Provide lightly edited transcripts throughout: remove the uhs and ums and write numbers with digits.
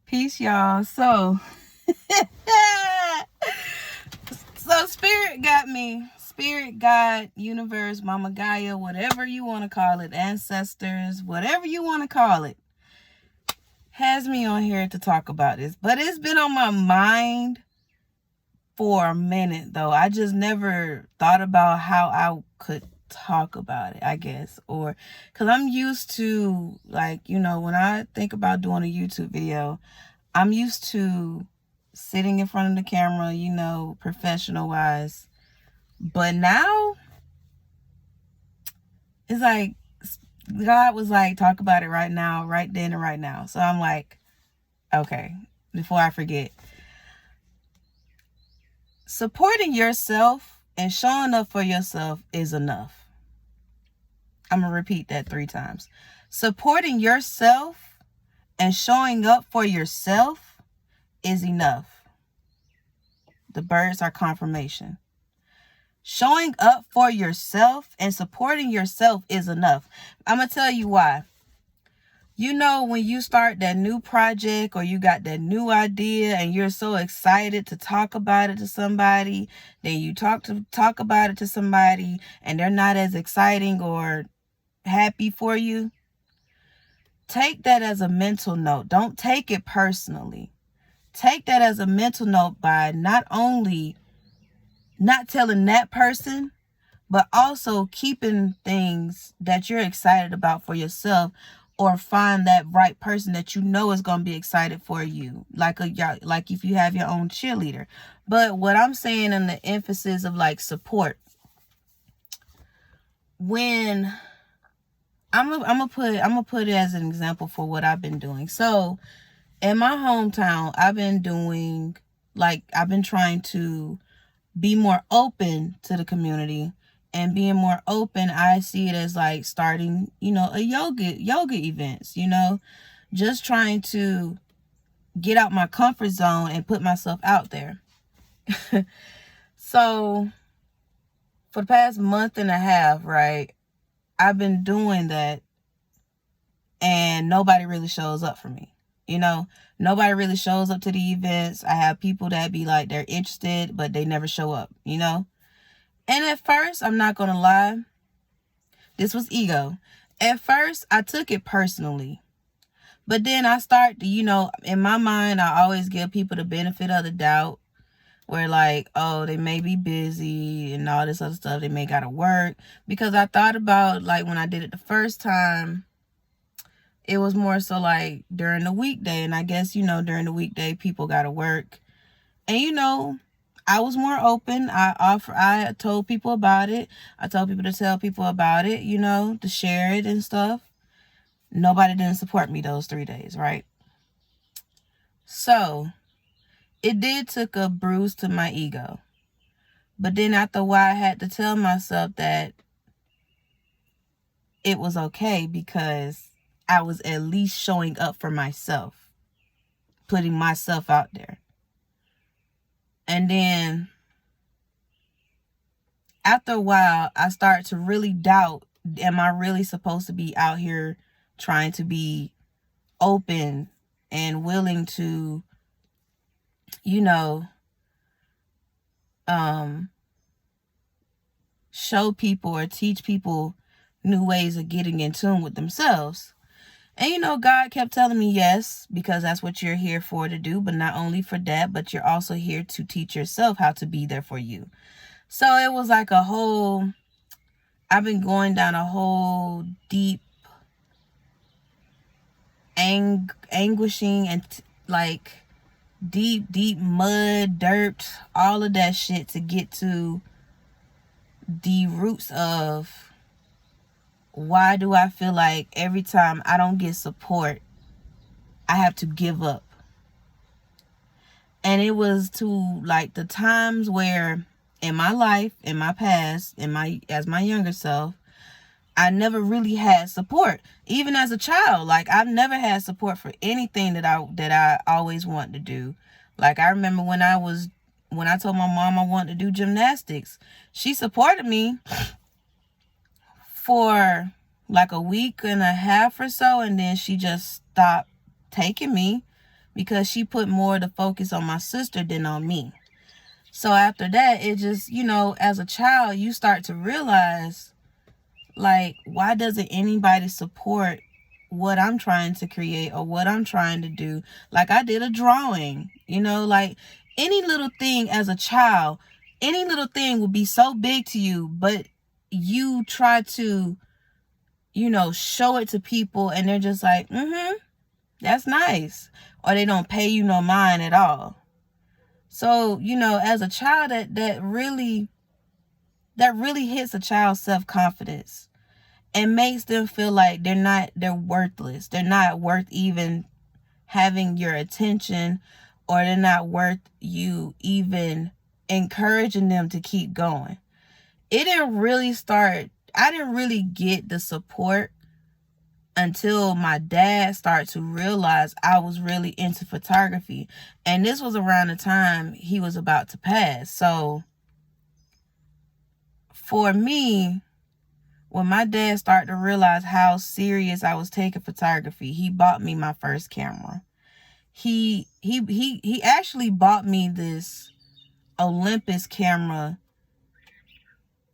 Peace, y'all. So Spirit got me. Spirit, God, universe, Mama Gaia, whatever you want to call it, ancestors, whatever you want to call it, has me on here to talk about this. But it's been on my mind for a minute, though. I just never thought about how I could talk about it, I guess. Or because I'm used to, like, when I think about doing a YouTube video, I'm used to sitting in front of the camera, professional wise. But now it's like God was like, talk about it right now, right then and right now. So I'm like, okay, before I forget, supporting yourself and showing up for yourself is enough. I'm going to repeat that 3 times. Supporting yourself and showing up for yourself is enough. The birds are confirmation. Showing up for yourself and supporting yourself is enough. I'm going to tell you why. When you start that new project or you got that new idea and you're so excited to talk about it to somebody, then you talk about it to somebody and they're not as exciting or happy for you. Take that as a mental note. Don't take it personally. Take that as a mental note by not only not telling that person, but also keeping things that you're excited about for yourself, or find that right person that is going to be excited for you, like if you have your own cheerleader. But what I'm saying in the emphasis of like support, when I'm gonna put it as an example for what I've been doing. So in my hometown, I've been trying to be more open to the community. And being more open, I see it as like starting, a yoga events, just trying to get out my comfort zone and put myself out there. So for the past month and a half, right, I've been doing that and nobody really shows up for me. Nobody really shows up to the events. I have people that be like, they're interested, but they never show up, And at first, I'm not going to lie, this was ego. At first, I took it personally. But then I start to, in my mind, I always give people the benefit of the doubt. Where like, oh, they may be busy and all this other stuff. They may got to work. Because I thought about, like, when I did it the first time, it was more so like during the weekday. And I guess, during the weekday, people got to work. And, I was more open. I told people about it. I told people to tell people about it, to share it and stuff. Nobody didn't support me those 3 days, right? So it did took a bruise to my ego. But then after a while, I had to tell myself that it was okay because I was at least showing up for myself, putting myself out there. And then after a while, I started to really doubt, am I really supposed to be out here trying to be open and willing to, show people or teach people new ways of getting in tune with themselves? And God kept telling me yes, because that's what you're here for to do. But not only for that, but you're also here to teach yourself how to be there for you. So it was like I've been going down a whole deep, anguishing and like deep mud, dirt, all of that shit to get to the roots of why do I feel like every time I don't get support, I have to give up. And it was to like the times where in my life, in my past, as my younger self, I never really had support. Even as a child, like I've never had support for anything that I always wanted to do. Like I remember when I told my mom I wanted to do gymnastics, she supported me for like a week and a half or so, and then she just stopped taking me because she put more of the focus on my sister than on me. So after that, it just, as a child, you start to realize, like, why doesn't anybody support what I'm trying to create or what I'm trying to do? Like, I did a drawing, like any little thing as a child, any little thing will be so big to you, but you try to, show it to people and they're just like, that's nice. Or they don't pay you no mind at all. So, as a child, that really hits a child's self-confidence and makes them feel like they're worthless. They're not worth even having your attention, or they're not worth you even encouraging them to keep going. I didn't really get the support until my dad started to realize I was really into photography. And this was around the time he was about to pass. So for me, when my dad started to realize how serious I was taking photography, he bought me my first camera. He actually bought me this Olympus camera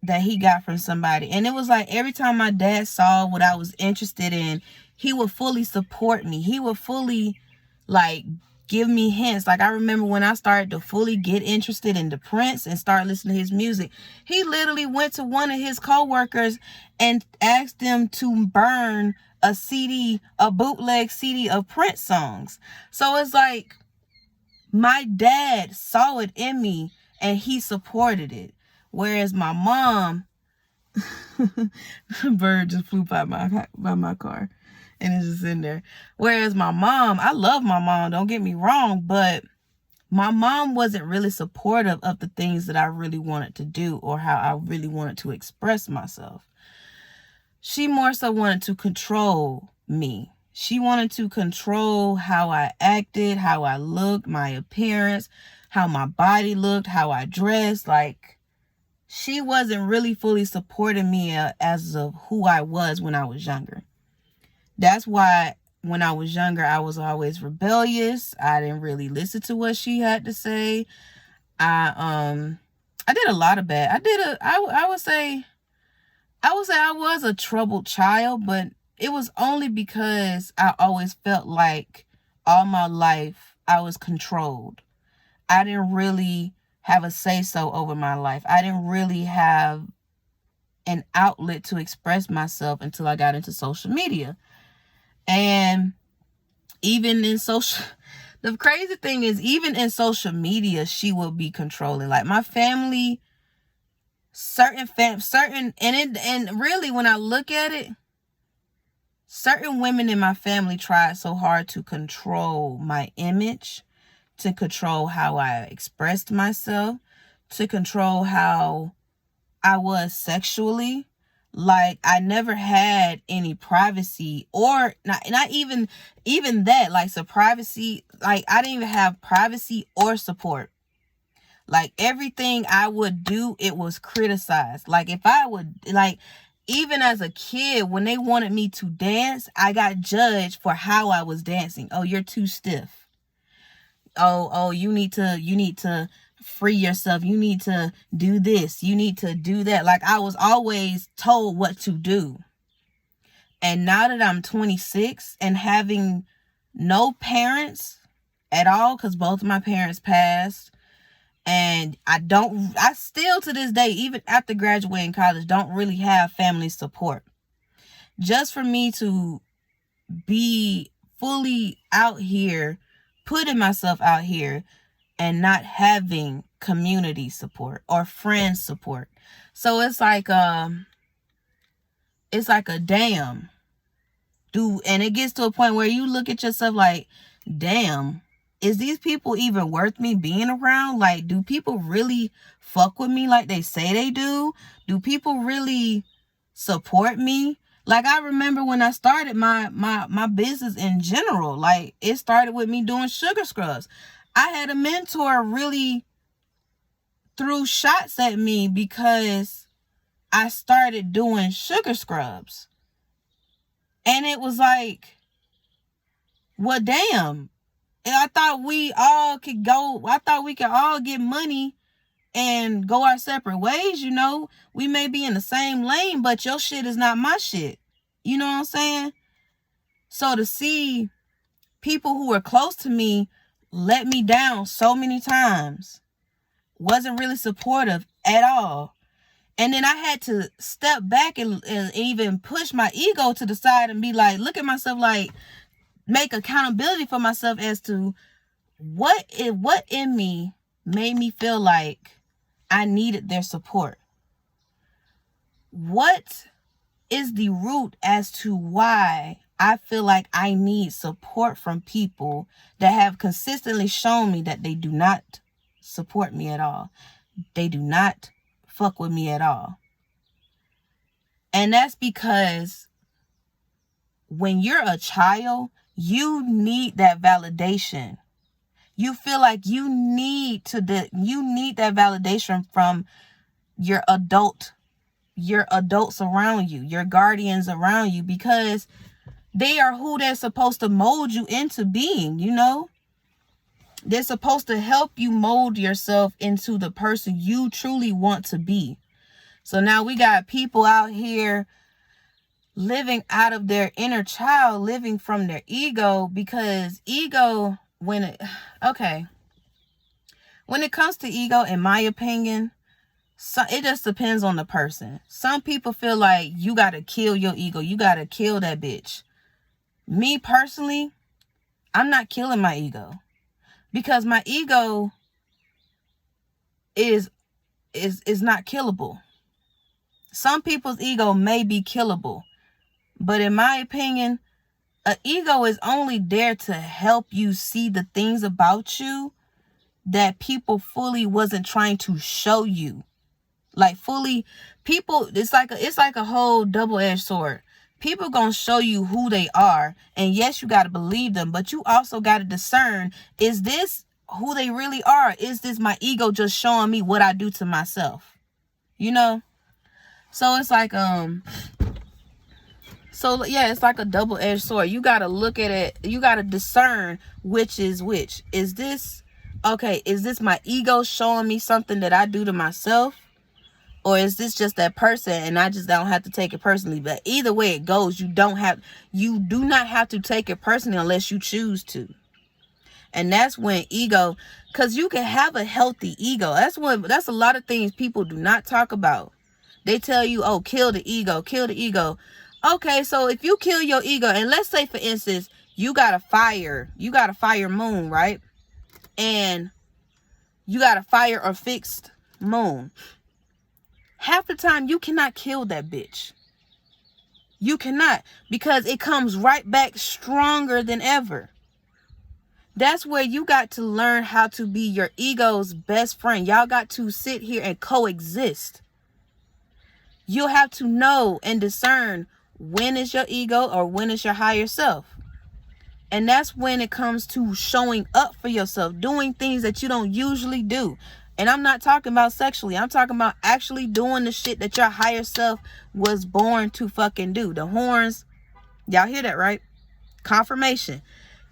that he got from somebody. And it was like every time my dad saw what I was interested in, he would fully support me. He would fully, like, give me hints. Like, I remember when I started to fully get interested in the Prince and start listening to his music, he literally went to one of his co-workers and asked them to burn a bootleg CD of Prince songs. So it's like, my dad saw it in me and he supported it. Whereas my mom, a bird just flew by my car and it's just in there. Whereas my mom, I love my mom, don't get me wrong, but my mom wasn't really supportive of the things that I really wanted to do or how I really wanted to express myself. She more so wanted to control me. She wanted to control how I acted, how I looked, my appearance, how my body looked, how I dressed. Like, she wasn't really fully supporting me as of who I was when I was younger. That's why when I was younger, I was always rebellious. I didn't really listen to what she had to say. I did a lot of bad. I would say I was a troubled child, but it was only because I always felt like all my life I was controlled. I didn't really have a say-so over my life. I didn't really have an outlet to express myself until I got into social media. And even in the crazy thing is, even in social media, she will be controlling. Like, my family, and really, when I look at it, certain women in my family tried so hard to control my image, to control how I expressed myself, to control how I was sexually. Like, I never had any privacy, or not even that, like, so privacy, like, I didn't even have privacy or support. Like, everything I would do, it was criticized. Like, if I would, like, even as a kid, when they wanted me to dance, I got judged for how I was dancing. Oh, you're too stiff. Oh, you need to free yourself. You need to do this. You need to do that. Like, I was always told what to do. And now that I'm 26 and having no parents at all, because both of my parents passed, and I still to this day, even after graduating college, don't really have family support. Just for me to be fully out here, putting myself out here, and not having community support or friend support. So it's like a damn. And it gets to a point where you look at yourself like, damn, is these people even worth me being around? Like, do people really fuck with me like they say they do? Do people really support me? Like, I remember when I started my business in general, like, it started with me doing sugar scrubs. I had a mentor really threw shots at me because I started doing sugar scrubs. And it was like, well, damn, And I thought we all could go, I thought we could all get money and go our separate ways, you know. We may be in the same lane, but your shit is not my shit. You know what I'm saying? So to see people who were close to me let me down so many times, wasn't really supportive at all. And then I had to step back and even push my ego to the side and be like, look at myself, like, make accountability for myself as to what in me made me feel like I needed their support. What is the root as to why I feel like I need support from people that have consistently shown me that they do not support me at all? They do not fuck with me at all. And that's because when you're a child, you need that validation. You feel like you need that validation from your adults around you, your guardians around you, because they are who they're supposed to mold you into being, you know? They're supposed to help you mold yourself into the person you truly want to be. So now we got people out here living out of their inner child, living from their ego, because ego, when it comes to ego, in my opinion, so it just depends on the person. Some people feel like you got to kill your ego. You got to kill that bitch. Me personally, I'm not killing my ego, because my ego is not killable. Some people's ego may be killable, but in my opinion, an ego is only there to help you see the things about you that people fully wasn't trying to show you. Like fully, people, it's like a whole double-edged sword. People gonna show you who they are, and yes, you gotta believe them, but you also gotta discern, is this who they really are? Is this my ego just showing me what I do to myself? You know? So it's like, it's like a double-edged sword. You gotta look at it, you gotta discern which is which. Is this my ego showing me something that I do to myself? Or is this just that person and I just don't have to take it personally? But either way it goes, you do not have to take it personally unless you choose to. And that's when ego, because you can have a healthy ego. That's a lot of things people do not talk about. They tell you, oh, kill the ego, kill the ego. Okay, so if you kill your ego, and let's say, for instance, you got a fire moon, right? And you got a fire or fixed moon. Half the time, you cannot kill that bitch. You cannot, because it comes right back stronger than ever. That's where you got to learn how to be your ego's best friend. Y'all got to sit here and coexist. You'll have to know and discern when is your ego or when is your higher self. And that's when it comes to showing up for yourself, doing things that you don't usually do. And I'm not talking about sexually. I'm talking about actually doing the shit that your higher self was born to fucking do. The horns. Y'all hear that, right? Confirmation.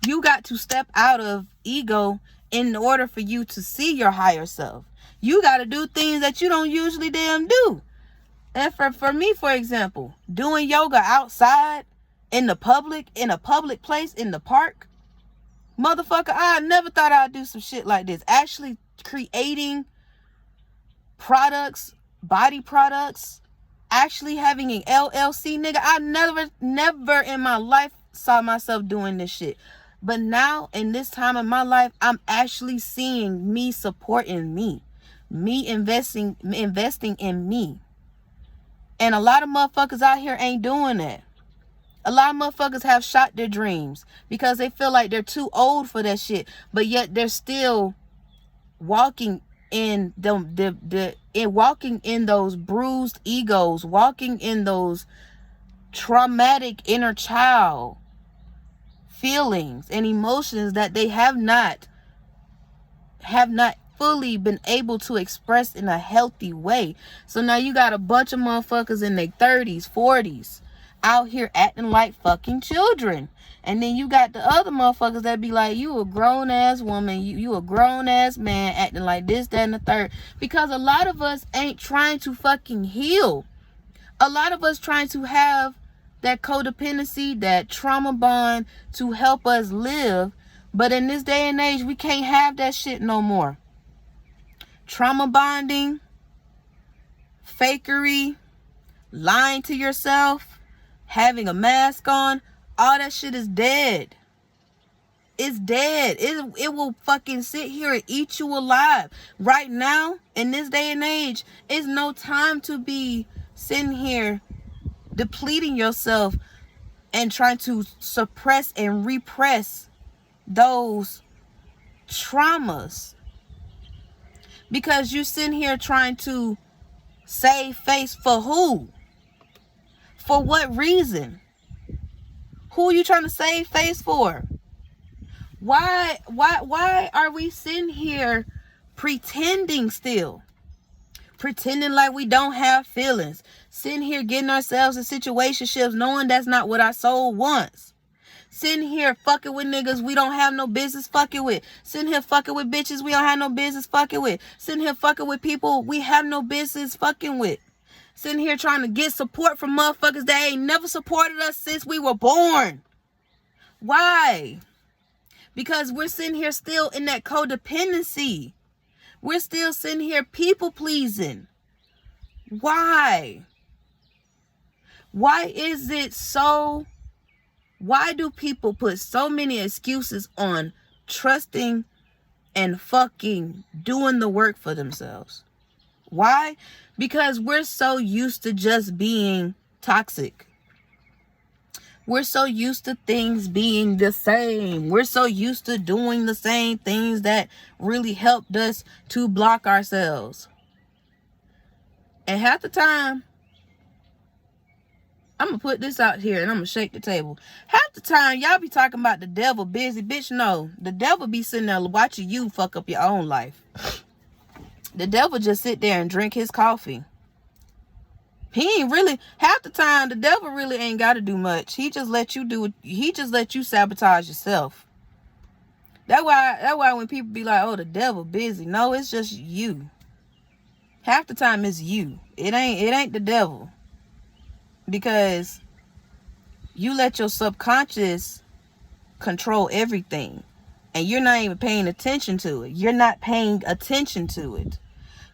You got to step out of ego in order for you to see your higher self. You got to do things that you don't usually damn do. And for me, for example, doing yoga outside in a public place, in the park. Motherfucker, I never thought I'd do some shit like this. Actually creating products, body products, actually having an LLC, nigga. I never in my life saw myself doing this shit. But now, in this time of my life, I'm actually seeing me supporting me investing in me. And a lot of motherfuckers out here ain't doing that. A lot of motherfuckers have shot their dreams because they feel like they're too old for that shit. But yet they're still walking in walking in those bruised egos, walking in those traumatic inner child feelings and emotions that they have not fully been able to express in a healthy way. So now you got a bunch of motherfuckers in their 30s, 40s out here acting like fucking children. And then you got the other motherfuckers that be like, you a grown ass woman, you a grown ass man acting like this, that, and the third. Because a lot of us ain't trying to fucking heal. A lot of us trying to have that codependency, that trauma bond to help us live. But in this day and age, we can't have that shit no more. Trauma bonding, fakery, lying to yourself, having a mask on, all that shit is dead. It's dead. It will fucking sit here and eat you alive. Right now, in this day and age, it's no time to be sitting here depleting yourself and trying to suppress and repress those traumas. Because you're sitting here trying to save face for who? For what reason? Who are you trying to save face for? Why are we sitting here pretending still? Pretending like we don't have feelings. Sitting here getting ourselves in situationships knowing that's not what our soul wants. Sitting here fucking with niggas we don't have no business fucking with. Sitting here fucking with bitches we don't have no business fucking with. Sitting here fucking with people we have no business fucking with. Sitting here trying to get support from motherfuckers that ain't never supported us since we were born. Why? Because we're sitting here still in that codependency. We're still sitting here people pleasing. Why? Why is it so? Why do people put so many excuses on trusting and fucking doing the work for themselves? Why? Because we're so used to just being toxic. We're so used to things being the same. We're so used to doing the same things that really helped us to block ourselves. And half the time, I'm going to put this out here and I'm going to shake the table. Half the time, y'all be talking about the devil busy. Bitch, no. The devil be sitting there watching you fuck up your own life. The devil just sit there and drink his coffee. He ain't really, half the time, the devil really ain't got to do much. He just let you sabotage yourself. That's why when people be like, oh, the devil busy. No, it's just you. Half the time it's you. It ain't the devil. Because you let your subconscious control everything. And you're not even paying attention to it. You're not paying attention to it.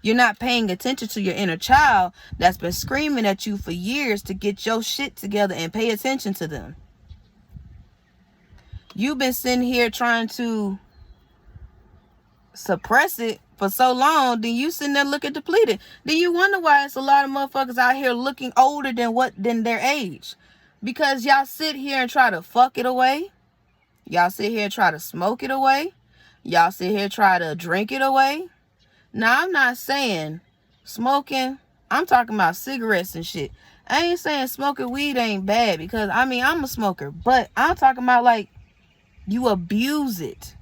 You're not paying attention to your inner child that's been screaming at you for years to get your shit together and pay attention to them. You've been sitting here trying to suppress it for so long, then you sitting there looking depleted. Then you wonder why it's a lot of motherfuckers out here looking older than their age. Because y'all sit here and try to fuck it away. Y'all sit here and try to smoke it away. Y'all sit here and try to drink it away. Now, I'm not saying smoking. I'm talking about cigarettes and shit. I ain't saying smoking weed ain't bad because, I'm a smoker. But I'm talking about like you abuse it.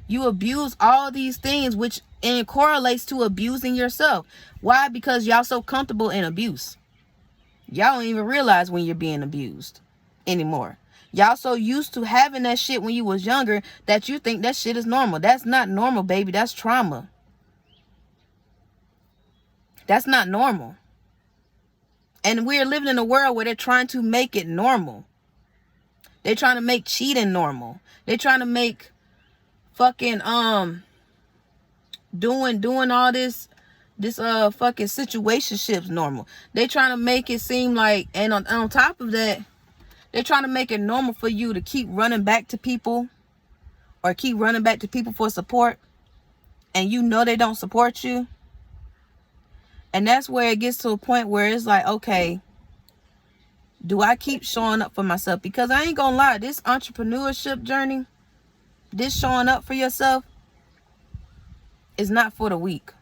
You abuse all these things, which and correlates to abusing yourself. Why? Because y'all so comfortable in abuse. Y'all don't even realize when you're being abused anymore. Y'all so used to having that shit when you was younger that you think that shit is normal. That's not normal, baby. That's trauma. That's not normal. And we're living in a world where they're trying to make it normal. They're trying to make cheating normal. They're trying to make fucking doing all this fucking situationships normal. They trying to make it seem like, and on top of that, they're trying to make it normal for you to keep running back to people or keep running back to people for support, and you know they don't support you. And that's where it gets to a point where it's like, okay, do I keep showing up for myself? Because I ain't gonna lie, this entrepreneurship journey, this showing up for yourself is not for the weak.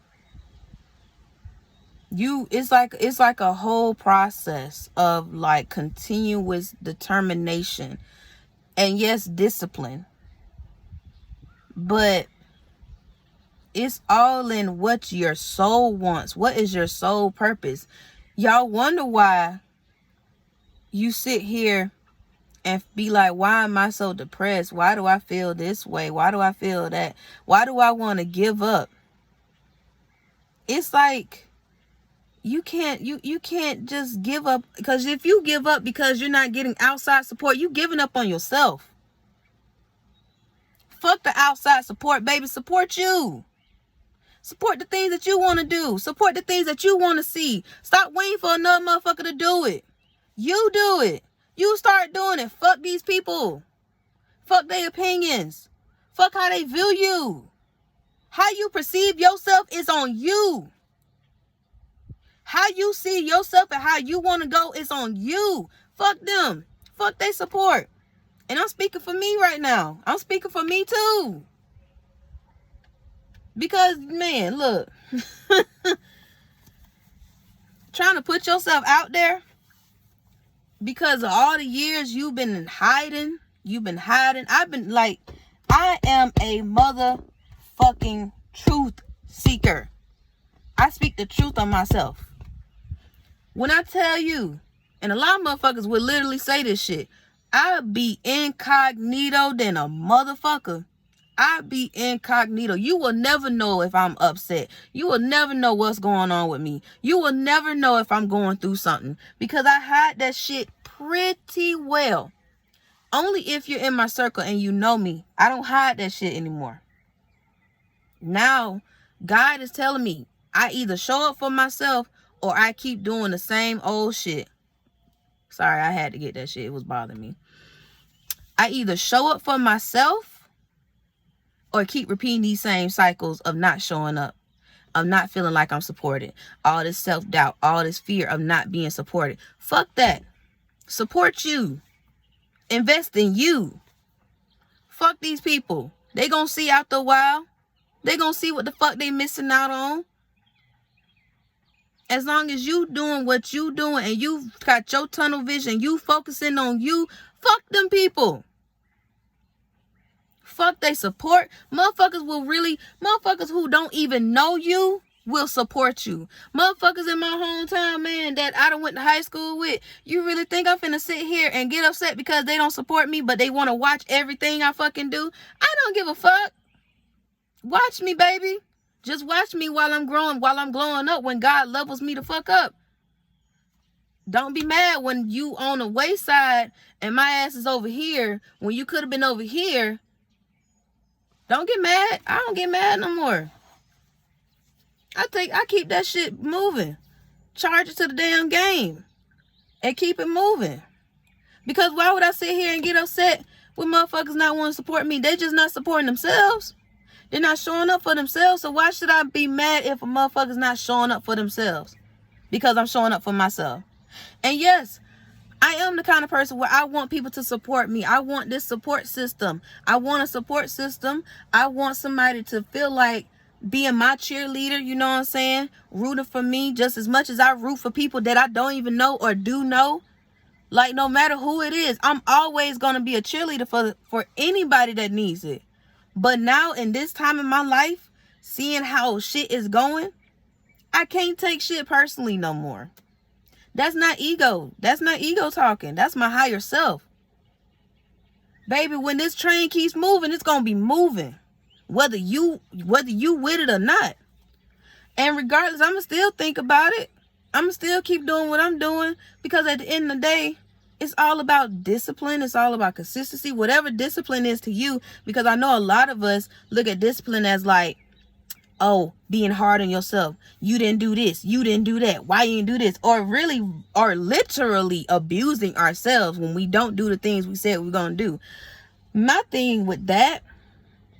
It's like a whole process of like continuous determination and yes, discipline. But it's all in what your soul wants. What is your soul purpose? Y'all wonder why you sit here and be like, why am I so depressed? Why do I feel this way? Why do I feel that? Why do I want to give up? It's like you can't just give up, because if you give up because you're not getting outside support, you giving up on yourself. Fuck the outside support, baby. Support you. Support the things that you want to do. Support the things that you want to see. Stop waiting for another motherfucker to do it. You do it. You start doing it. Fuck these people. Fuck their opinions. Fuck how they view you. How you perceive yourself is on you. How you see yourself and how you want to go is on you. Fuck them. Fuck their support. And I'm speaking for me right now. I'm speaking for me too. Because, man, look. Trying to put yourself out there because of all the years you've been hiding. I've been like, I am a motherfucking truth seeker. I speak the truth on myself. When I tell you, and a lot of motherfuckers would literally say this shit, I be incognito than a motherfucker. I be incognito. You will never know if I'm upset. You will never know what's going on with me. You will never know if I'm going through something, because I hide that shit pretty well. Only if you're in my circle and you know me. I don't hide that shit anymore. Now, God is telling me I either show up for myself or I keep doing the same old shit. Sorry, I had to get that shit. It was bothering me. I either show up for myself or keep repeating these same cycles of not showing up, of not feeling like I'm supported. All this self-doubt, all this fear of not being supported. Fuck that. Support you. Invest in you. Fuck these people. They gonna see after a while. They gonna see what the fuck they missing out on. As long as you doing what you doing and you got your tunnel vision, you focusing on you, fuck them people. Fuck they support. Motherfuckers who don't even know you will support you. Motherfuckers in my hometown, man, that I done went to high school with, you really think I'm finna sit here and get upset because they don't support me, but they want to watch everything I fucking do? I don't give a fuck. Watch me, baby. Just watch me while I'm growing, while I'm glowing up, when God levels me the fuck up. Don't be mad when you on the wayside and my ass is over here when you could have been over here. Don't get mad. I don't get mad no more. I keep that shit moving. Charge it to the damn game and keep it moving. Because why would I sit here and get upset with motherfuckers not wanting to support me? They just not supporting themselves. They're not showing up for themselves. So why should I be mad if a motherfucker's not showing up for themselves? Because I'm showing up for myself. And yes, I am the kind of person where I want people to support me. I want this support system. I want a support system. I want somebody to feel like being my cheerleader, you know what I'm saying? Rooting for me just as much as I root for people that I don't even know or do know. Like, no matter who it is, I'm always going to be a cheerleader for anybody that needs it. But now in this time in my life, seeing how shit is going, I can't take shit personally no more. That's not ego. That's not ego talking. That's my higher self. Baby, when this train keeps moving, it's going to be moving. Whether you with it or not. And regardless, I'm going to still think about it. I'm going to still keep doing what I'm doing. Because at the end of the day, it's all about discipline. It's all about consistency. Whatever discipline is to you. Because I know a lot of us look at discipline as like, oh, being hard on yourself. You didn't do this. You didn't do that. Why you didn't do this? Or literally abusing ourselves when we don't do the things we said we're going to do. My thing with that,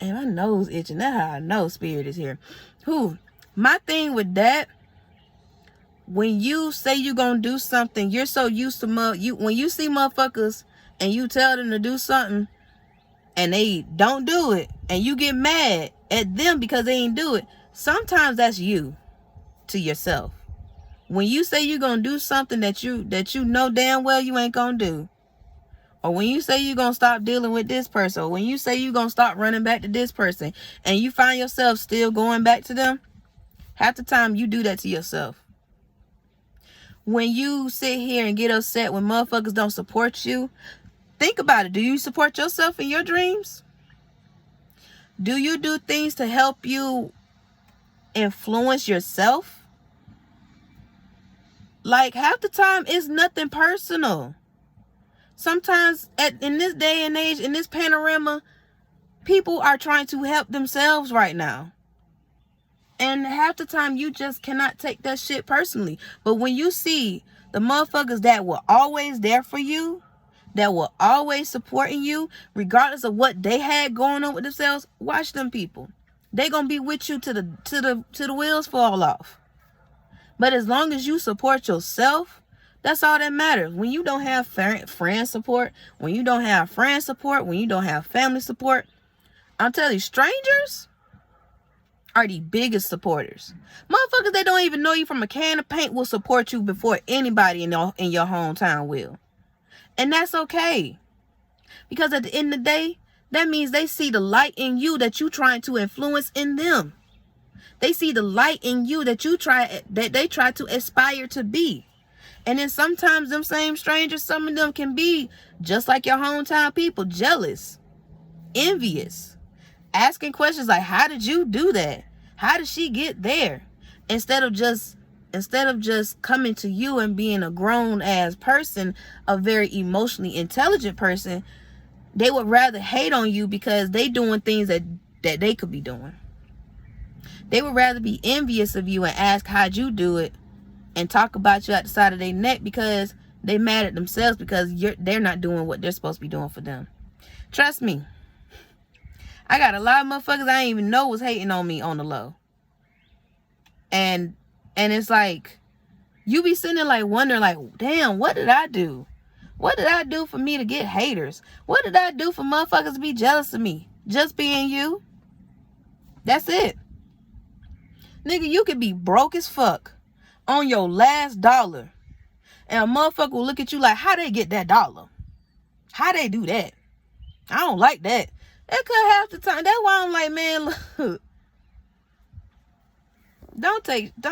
and my nose itching. That's how I know spirit is here. My thing with that, when you say you're going to do something, you're so used to when you see motherfuckers and you tell them to do something and they don't do it and you get mad at them because they ain't do it. Sometimes that's you to yourself. When you say you're going to do something that you know damn well you ain't going to do. Or when you say you're going to stop dealing with this person. Or when you say you're going to stop running back to this person. And you find yourself still going back to them. Half the time you do that to yourself. when you sit here and get upset when motherfuckers don't support you, think about it. Do you support yourself in your dreams? Do you do things to help you influence yourself? Like, half the time it's nothing personal. Sometimes in this day and age, in this panorama, people are trying to help themselves right now. And half the time you just cannot take that shit personally. But when you see the motherfuckers that were always there for you, that were always supporting you, regardless of what they had going on with themselves, watch them people. They gonna be with you to the wheels fall off. But as long as you support yourself, that's all that matters. When you don't have friend support, when you don't have friend support, when you don't have family support, I'm telling you, strangers are the biggest supporters. Motherfuckers that don't even know you from a can of paint will support you before anybody in your hometown will. And that's okay. Because at the end of the day, that means they see the light in you that you trying to influence in them. They see the light in you that they try to aspire to be. And then sometimes them same strangers, some of them can be just like your hometown people, jealous, envious, asking questions like, how did you do that? How did she get there? Instead of just coming to you and being a grown ass person, a very emotionally intelligent person, they would rather hate on you because they doing things that they could be doing. They would rather be envious of you and ask how'd you do it and talk about you at the side of their neck because they mad at themselves because they're not doing what they're supposed to be doing for them. Trust me. I got a lot of motherfuckers I didn't even know was hating on me on the low. And it's like, you be sitting there like wondering like, damn, what did I do? What did I do for me to get haters? What did I do for motherfuckers to be jealous of me? Just being you? That's it. Nigga, you could be broke as fuck on your last dollar. And a motherfucker will look at you like, how they get that dollar? How they do that? I don't like that. That could half the time. That's why I'm like, man, look.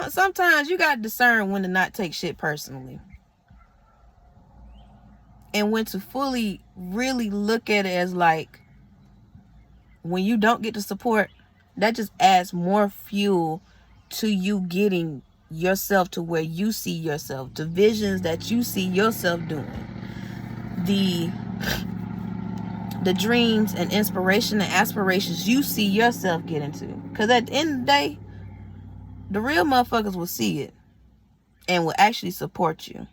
Sometimes you gotta discern when to not take shit personally. And when to fully, really look at it as like, when you don't get the support, that just adds more fuel to you getting yourself to where you see yourself, the visions that you see yourself doing, the dreams and inspiration and aspirations you see yourself getting to. Because at the end of the day, the real motherfuckers will see it and will actually support you.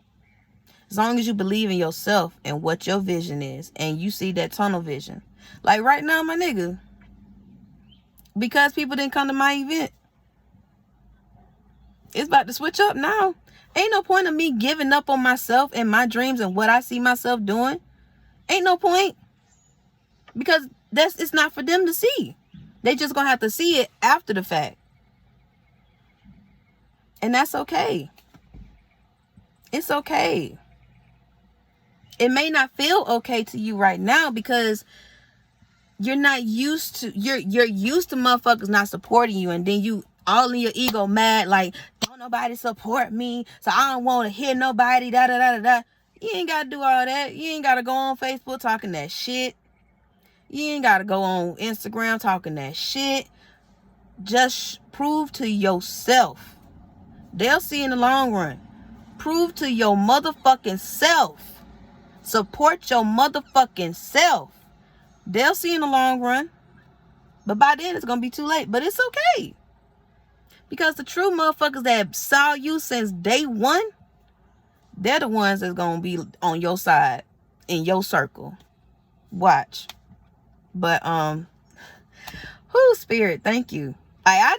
As long as you believe in yourself and what your vision is and you see that tunnel vision. Like right now, my nigga, because people didn't come to my event, it's about to switch up now. Ain't no point of me giving up on myself and my dreams and what I see myself doing. Ain't no point. Because it's not for them to see. They just gonna have to see it after the fact. And that's okay. It's okay. It may not feel okay to you right now because you're not used to, you're used to motherfuckers not supporting you, and then you all in your ego mad like, don't nobody support me, so I don't want to hear nobody, da da da da da. You ain't gotta do all that. You ain't gotta go on Facebook talking that shit. You ain't gotta go on Instagram talking that shit. Just prove to yourself. They'll see in the long run. Prove to your motherfucking self. Support your motherfucking self. They'll see in the long run. But by then it's gonna be too late. But it's okay. Because the true motherfuckers that saw you since day one, they're the ones that's gonna be on your side, in your circle. Watch. But spirit, thank you. I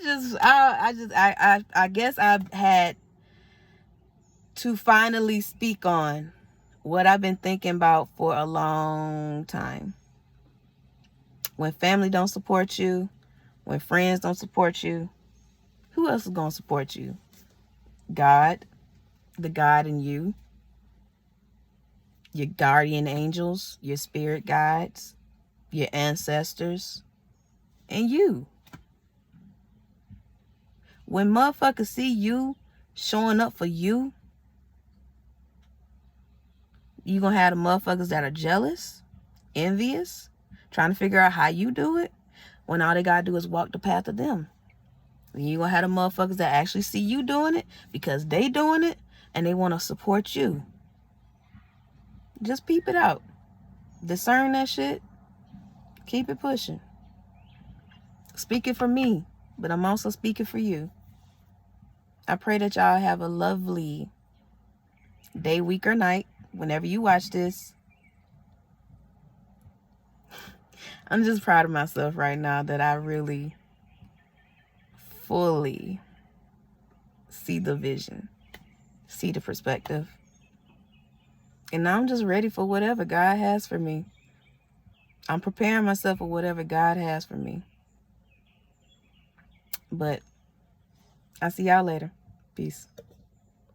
guess I've had to finally speak on what I've been thinking about for a long time. When family don't support you, when friends don't support you, who else is gonna support you? God, the God in you, your guardian angels, your spirit guides, your ancestors, and you. When motherfuckers see you showing up for you, You gonna have the motherfuckers that are jealous, envious, trying to figure out how you do it, when all they gotta do is walk the path of them. And you gonna have the motherfuckers that actually see you doing it because they doing it and they want to support you. Just peep it out. Discern that shit. Keep it pushing. Speaking for me, but I'm also speaking for you. I pray that y'all have a lovely day, week, or night whenever you watch this. I'm just proud of myself right now that I really fully see the vision, see the perspective. And now I'm just ready for whatever God has for me. I'm preparing myself for whatever God has for me. But I'll see y'all later. Peace.